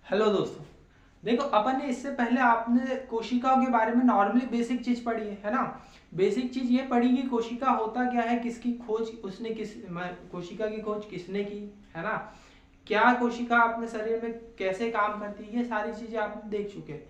Hello दोस्तों, देखो अपन ने इससे पहले आपने कोशिकाओं के बारे में नॉर्मली बेसिक चीज पढ़ी है ना। बेसिक चीज ये पढ़ी कि कोशिका होता क्या है, किसकी खोज उसने कोशिका की खोज किसने की, है ना। क्या कोशिका अपने शरीर में कैसे काम करती है, ये सारी चीजें आपने देख चुके हैं।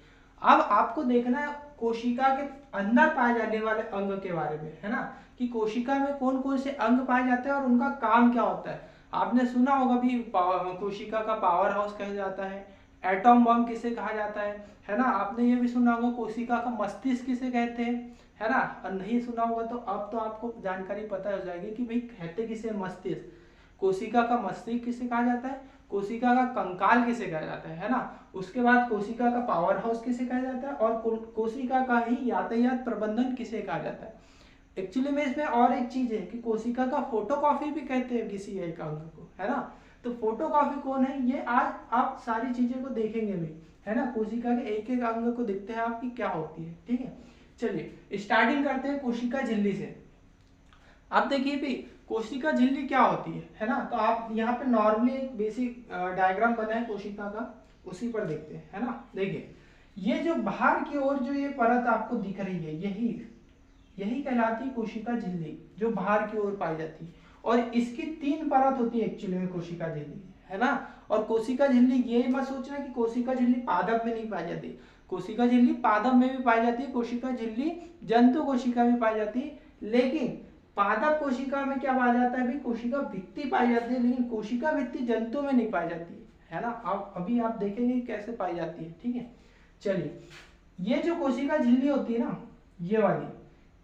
अब आपको देखना है कोशिका के अंदर पाए जाने वाले अंग के बारे में, है ना, कि कोशिका में कौन कौन से अंग पाए जाते हैं और उनका काम क्या होता है। आपने सुना होगा भी कोशिका का पावर हाउस कहा जाता है, एटॉम बम किसे कहा जाता है ना। आपने ये भी सुना होगा कोशिका का मस्तिष्क किसे कहते हैं, है ना। और नहीं सुना होगा तो अब तो आपको जानकारी पता हो जाएगी कि भाई कहते किसे मस्तिष्क। कोशिका का मस्तिष्क किसे कहा जाता है, कोशिका का कंकाल किसे कहा जाता है ना। उसके बाद कोशिका का पावर हाउस किसे कहा जाता है और कोशिका का ही यातायात प्रबंधन किसे कहा जाता है। एक्चुअली में इसमें और एक चीज है कि कोशिका का फोटोकॉपी भी कहते हैं किसी एक अंग को, है ना। तो फोटोकॉपी कौन है, ये आज आप सारी चीजें को देखेंगे भी, है ना। कोशिका के एक एक अंग को देखते हैं आपकी क्या होती है, ठीक है। चलिए स्टार्टिंग करते हैं कोशिका झिल्ली से। आप देखिए भी कोशिका झिल्ली क्या होती है ना। तो आप यहाँ पे नॉर्मली एक बेसिक डायग्राम बना है कोशिका का, उसी पर देखते हैं, है ना। देखिए ये जो बाहर की ओर जो ये परत आपको दिख रही है, यही यही कहलाती है कोशिका झिल्ली, जो बाहर की ओर पाई जाती है। और इसकी तीन परत होती है एक्चुअली में कोशिका झिल्ली, है ना। और कोशिका झिल्ली ये मत सोचना कि कोशिका झिल्ली पादप में नहीं पाई जाती। कोशिका झिल्ली पादप में भी पाई जाती है, कोशिका झिल्ली जंतु कोशिका में पाई जाती है। लेकिन पादप कोशिका में क्या पाया जाता है, भी कोशिका भित्ति पाई जाती है, लेकिन कोशिका भित्ति जंतु में नहीं पाई जाती है ना। अब अभी आप देखेंगे कैसे पाई जाती है, ठीक है। चलिए ये जो कोशिका झिल्ली होती है ना, ये वाली,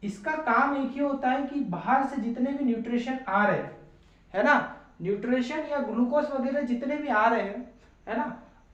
इसका काम एक ही होता है कि बाहर से जितने भी न्यूट्रिशन आ रहे हैं, है ना, न्यूट्रिशन या ग्लूकोज वगैरह जितने भी आ रहे हैं, है ना,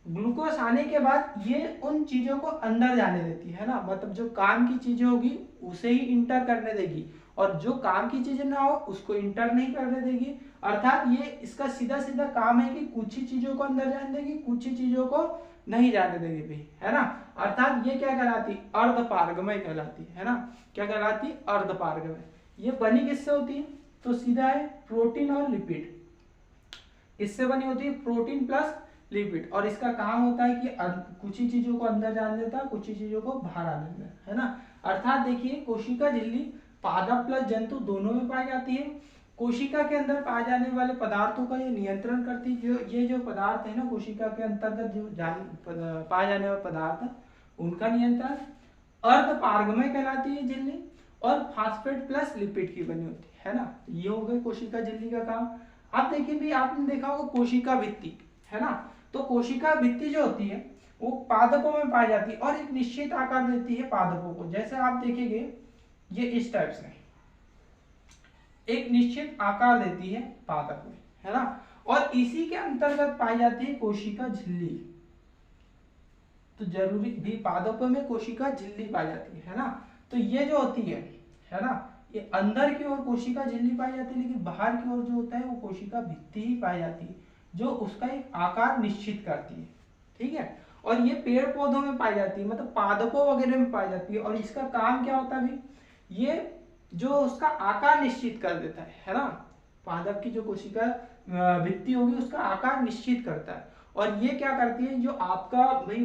ग्लूकोज आने के बाद ये उन चीजों को अंदर जाने देती है ना। मतलब जो काम की चीजें होगी उसे ही इंटर करने देगी, और जो काम की चीजें ना हो उसको इंटर नहीं करने देगी। अर्थात ये इसका सीधा सीधा काम है कि कुछ ही चीजों को अंदर जाने देगी, कुछ ही चीजों को नहीं जाने देगी भी, है ना। अर्थात ये क्या कहलाती, अर्धपारगमय कहलाती है ना। क्या कहलाती, अर्धपारगमय। ये बनी किससे होती है, तो सीधा है प्रोटीन और लिपिड। किससे बनी होती है, प्रोटीन प्लस लिपिड। और इसका काम होता है कि कुछ ही चीजों को अंदर जाने देता है, कुछ ही चीजों को बाहर आने देता है ना। अर्थात देखिए कोशिका झिल्ली पादप प्लस जंतु दोनों में पाई जाती है। कोशिका के अंदर पाए जाने वाले पदार्थों का ये नियंत्रण करती है। ये जो पदार्थ है ना कोशिका के अंतर्गत जो पाए जाने वाले पदार्थ, उनका नियंत्रण। अर्धपारगमय कहलाती है झिल्ली, और फास्फेट प्लस लिपिड की बनी होती है ना। ये हो गई कोशिका झिल्ली का काम। अब देखिए भी आपने देखा होगा कोशिका भित्ति, है ना। तो कोशिका भित्ति जो होती है वो पादपों में पाई जाती है और एक निश्चित आकार देती है पादपों को। जैसे आप देखेंगे ये इस टाइप से एक निश्चित आकार देती है पादप में, है ना। और इसी के अंतर्गत पाई जाती है कोशिका झिल्ली। तो जरूरी भी पादपों में कोशिका झिल्ली पाई जाती है ना। तो ये जो होती है ना, ये अंदर की ओर कोशिका झिल्ली पाई जाती है, लेकिन बाहर की ओर जो होता है वो कोशिका भित्ति ही पाई जाती है, जो उसका एक आकार निश्चित करती है, ठीक है। और ये पेड़ पौधों में पाई जाती है, मतलब पादपों वगैरह में पाई जाती है। और इसका काम क्या होता है भी, ये जो उसका आकार निश्चित कर देता है ना। पादप की जो कोशिका भित्ति होगी उसका आकार निश्चित करता है। और ये क्या करती है, जो आपका भाई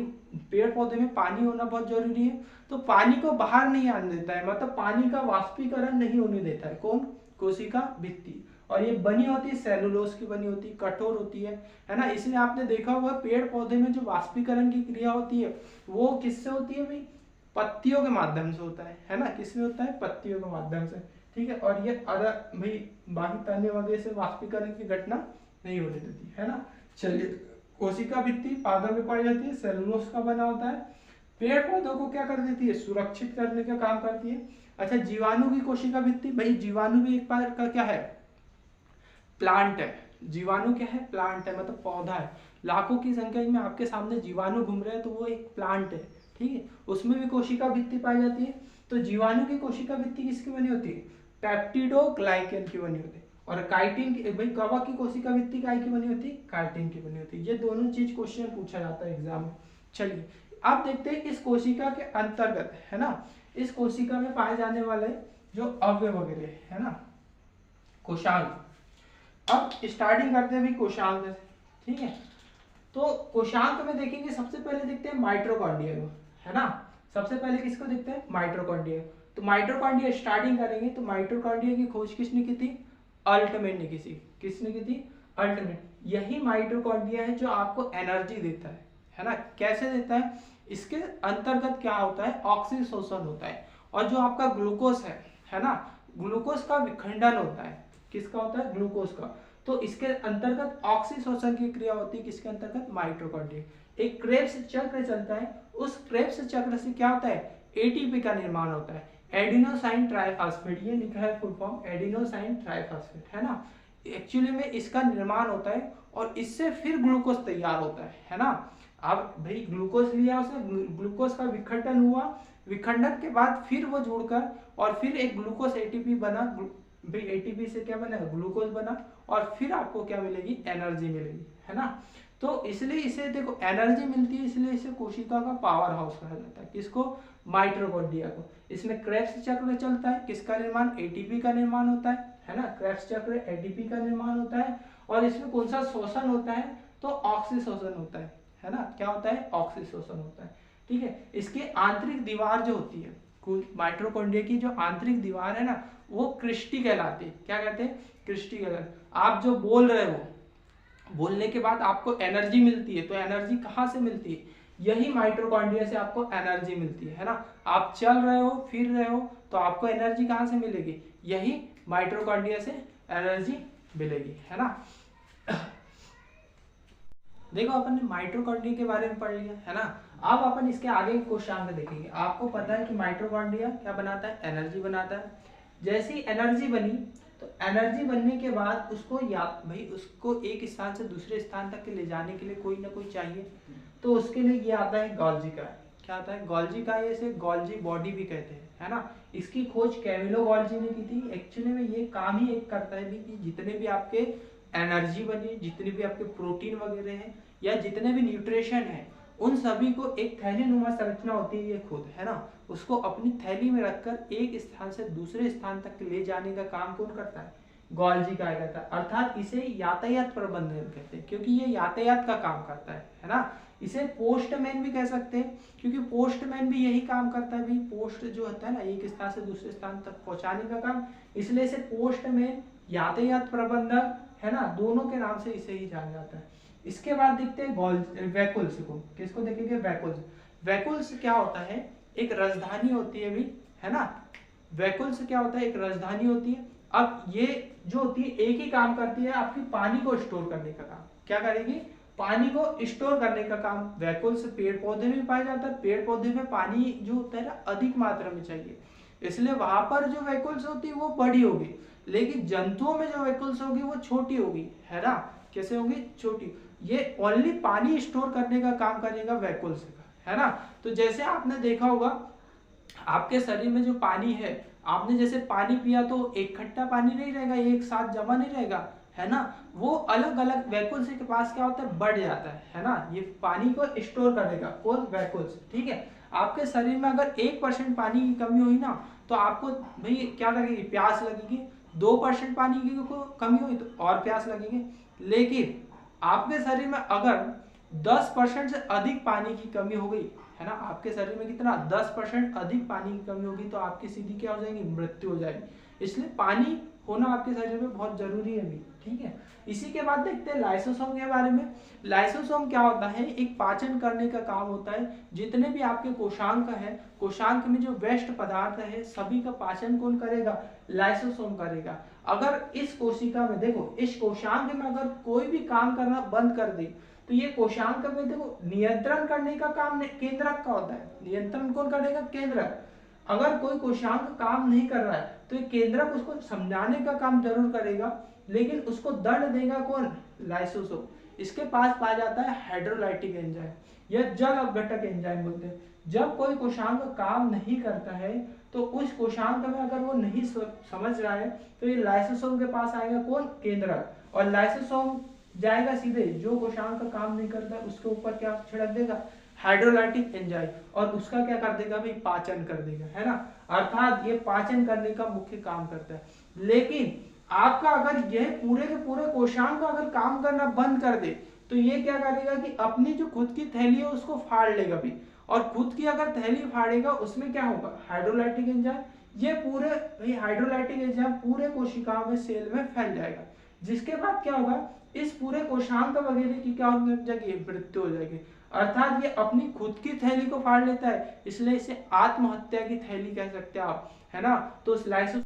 पेड़ पौधे में पानी होना बहुत जरूरी है, तो पानी को बाहर नहीं आने देता है, मतलब पानी का वाष्पीकरण नहीं होने देता है। कौन, कोशिका भित्ति। और ये बनी होती है सेलुलोज की बनी होती है, कठोर होती है ना। इसलिए आपने देखा होगा पेड़ पौधे में जो वाष्पीकरण की क्रिया होती है वो किससे होती है भाई, पत्तियों के माध्यम से होता है ना। किसमें होता है, पत्तियों के माध्यम से, ठीक है। और ये अदर भाई बाकी तने वगैरह से वाष्पीकरण की घटना नहीं होने देती, है ना। चलिए कोशिका भित्ति पादप में पाई जाती है, सेलुलोज का बना होता है। पेड़ पौधों को क्या कर देती है, सुरक्षित करने का काम करती है। अच्छा जीवाणु की कोशिका भित्ति, भाई जीवाणु भी एक बार का क्या है, प्लांट है। जीवाणु क्या है, प्लांट है, मतलब पौधा है। लाखों की संख्या में आपके सामने जीवाणु घूम रहे हैं तो वो एक प्लांट है, ठीक है। उसमें भी कोशिका भित्ति पाई जाती है। तो जीवाणु की कोशिका भित्ति किसकी बनी होती है, पेप्टिडोग्लाइकन की बनी होती है। और काइटिन की, भाई कवक की कोशिका भित्ति काय की बनी होती है, काइटिन की बनी होती है। ये दोनों चीज क्वेश्चन पूछा जाता है एग्जाम में। चलिए आप देखते हैं इस कोशिका के अंतर्गत, है ना, इस कोशिका में पाए जाने वाले जो अवयव वगैरह है ना, कोशांग। अब स्टार्टिंग करते हैं भी कोशांग से, ठीक है। तो कोशांक में देखेंगे सबसे पहले देखते हैं माइटोकॉन्ड्रिया को, है ना। सबसे पहले किसको देखते हैं, माइटोकॉन्ड्रिया। तो माइटोकॉन्ड्रिया स्टार्टिंग करेंगे तो माइटोकॉन्ड्रिया की खोज किसने की थी, अल्टमैन ने की थी। किसने की थी, अल्टमैन। यही माइटोकॉन्ड्रिया है जो आपको एनर्जी देता है ना। कैसे देता है, इसके अंतर्गत क्या होता है, ऑक्सीशोषण होता है। और जो आपका ग्लूकोज है ना, ग्लूकोज का विखंडन होता है। किसका होता है, ग्लूकोज का। तो इसके अंतर्गत ऑक्सीशोषण की क्रिया होती है, किसके अंतर्गत, माइटोकॉन्ड्रिया। एक क्रेब्स चक्र चलता है, उस क्रेब्स चक्र से क्या होता है, एटीपी का निर्माण होता है, एडिनोसाइन ट्राइफॉस्फेट। ये लिखा है फुल फॉर्म, एडिनोसाइन ट्राइफॉस्फेट, है ना। एक्चुअली में इसका निर्माण होता है और इससे फिर ग्लूकोज तैयार होता है ना। अब भाई ग्लूकोज लिया, उसने ग्लूकोज का विखंडन हुआ, विखंडन के बाद फिर वो जुड़कर और फिर एक ग्लूकोज एटीपी बना, भाई एटीपी से क्या बना, ग्लूकोज बना, और फिर आपको क्या मिलेगी, एनर्जी मिलेगी, है ना। तो इसलिए इसे देखो एनर्जी मिलती है, इसलिए इसे कोशिका का पावर हाउस कहा जाता है। किसको, माइटोकॉन्ड्रिया को। इसमें क्रेब्स चक्र चलता है, किसका निर्माण, एटीपी का निर्माण होता है ना। क्रेब्स चक्र एटीपी का निर्माण होता है। और इसमें कौन सा शोषण होता है, तो ऑक्सीशोषण होता है ना। क्या होता है, ऑक्सीशोषण होता है, ठीक है। इसकी आंतरिक दीवार जो होती है, माइटोकॉन्ड्रिया की जो आंतरिक दीवार है ना, वो क्रिस्टी कहलाती है। क्या कहते हैं, क्रिस्टी कहलाती। आप जो बोल रहे हो, बोलने के बाद आपको एनर्जी मिलती है, तो एनर्जी कहाँ से मिलती है, यही माइटोकॉन्ड्रिया से आपको एनर्जी मिलती है ना। आप चल रहे हो, फिर रहे हो, तो आपको एनर्जी कहाँ से मिलेगी, यही माइटोकॉन्ड्रिया से एनर्जी मिलेगी, है ना। देखो अपन ने माइटोकॉन्ड्रिया के बारे में पढ़ लिया, है ना। अब अपन इसके आगे कोशांक देखेंगे। आपको पता है कि माइटोकॉन्ड्रिया क्या बनाता है, एनर्जी बनाता है। जैसी एनर्जी बनी, तो एनर्जी बनने के बाद उसको भाई उसको एक स्थान से दूसरे स्थान तक के ले जाने के लिए कोई ना कोई चाहिए, तो उसके लिए ये आता है गोल्जी का। क्या आता है, गोल्जी का। इसे गोल्जी बॉडी भी कहते हैं, है ना। इसकी खोज कैमिलो गोल्जी ने की थी। एक्चुअली में ये काम ही एक करता है भी कि जितने भी आपके एनर्जी बनी, जितने भी आपके प्रोटीन वगैरह हैं या जितने भी न्यूट्रिशन है, उन सभी को एक थैली नुमा संरचना होती है ये खुद, है ना, उसको अपनी थैली में रखकर एक स्थान से दूसरे स्थान तक ले जाने का काम कौन करता है, गोल्जी का करता है। अर्थात इसे यातायात प्रबंधन कहते हैं, क्योंकि ये यातायात का काम करता है ना। इसे पोस्टमैन भी कह सकते हैं, क्योंकि पोस्टमैन भी यही काम करता है भाई। पोस्ट जो होता है ना, एक स्थान से दूसरे स्थान तक पहुंचाने का काम, इसलिए इसे पोस्टमैन, यातायात प्रबंधक, है ना, दोनों के नाम से इसे ही जाना जाता है। इसके बाद देखते हैं वैकुल्स को। किसको देखेंगे, वैकुल्स। वैकुल्स क्या होता है, एक राजधानी होती है भी, है ना। वैकुल्स क्या होता है, एक राजधानी होती है। अब ये जो होती है एक ही काम करती है, आपकी पानी को स्टोर करने का काम। क्या करेगी, पानी को स्टोर करने का काम। वैकुल्स पेड़ पौधे में पाया जाता है। पेड़ पौधे में पानी जो होता है ना, अधिक मात्रा में चाहिए, इसलिए वहां पर जो वैकुल्स होती है वो बड़ी होगी, लेकिन जंतुओं में जो वैकुल्स होगी वो छोटी होगी, है ना। कैसे होगी, छोटी। ये ओनली पानी स्टोर करने का काम करेगा वैकुल्स का, है ना। तो जैसे आपने देखा होगा, आपके शरीर में जो पानी है, आपने जैसे पानी पिया तो इकट्ठा पानी नहीं रहेगा, एक साथ जमा नहीं रहेगा, है ना। वो अलग अलग वैकुल्स के पास क्या होता है, बढ़ जाता है ना। ये पानी को स्टोर करेगा कौन, वैकुल्स, ठीक है। आपके शरीर में अगर 1% पानी की कमी हुई ना, तो आपको भाई क्या लगेगी, प्यास लगेगी। 2% पानी की कमी हुई तो और प्यास लगेगी। लेकिन आपके शरीर में अगर 10% से अधिक पानी की कमी हो गई, है ना, आपके शरीर में कितना 10% अधिक पानी की कमी होगी, तो आपकी सीधी क्या हो जाएगी, मृत्यु हो जाएगी। इसलिए पानी होना आपके शरीर में बहुत जरूरी है भी, ठीक है। इसी के बाद देखते हैं लाइसोसोम के बारे में। लाइसोसोम क्या होता है, एक पाचन करने का काम होता है। जितने भी आपके कोशांक है, कोशांक में जो वेस्ट पदार्थ है, सभी का पाचन कौन करेगा, लाइसोसोम करेगा। अगर इस कोशिका में देखो, इस कोशांक में अगर कोई भी काम करना बंद कर दे, तो ये कोशांक में देखो नियंत्रण करने का काम केंद्रक का होता है। नियंत्रण कौन करेगा, केंद्रक। अगर कोई कोशांक काम नहीं कर रहा है, तो ये केंद्रक उसको समझाने का काम जरूर करेगा, लेकिन उसको दंड देगा कौन, लाइसोसोम। इसके पास पाया जाता है हाइड्रोलाइटिक एंजाइम या जल अपघटक एंजाइम बोलते हैं। जब कोई कोशांक काम नहीं करता है, तो उस कोशांक में अगर वो नहीं समझ रहा है, तो ये लाइसोसोम के पास आएगा कौन, केंद्रक। और लाइसोसोम जाएगा सीधे जो कोशांक का काम नहीं करता, उसके ऊपर क्या छिड़क देगा, हाइड्रोलाइटिक एंजाइम, और उसका क्या कर देगा भाई, पाचन कर देगा, है ना। अर्थात ये पाचन करने का मुख्य काम करता है। लेकिन आपका अगर यह पूरे के पूरे कोशांक अगर काम करना बंद कर दे, तो ये क्या करेगा कि अपनी जो खुद की थैली है उसको फाड़ लेगा भी, और खुद की अगर थैली फाड़ेगा उसमें क्या होगा, हाइड्रोलाइटिक एंजाइम, ये पूरे हाइड्रोलाइटिक एंजाइम पूरे कोशिकाओं में सेल में फैल जाएगा, जिसके बाद क्या होगा, इस पूरे कोशांग वगैरह की क्या होने लग जाएगी, मृत्यु हो जाएगी। अर्थात ये अपनी खुद की थैली को फाड़ लेता है, इसलिए इसे आत्महत्या की थैली कह सकते हैं आप, है ना। तो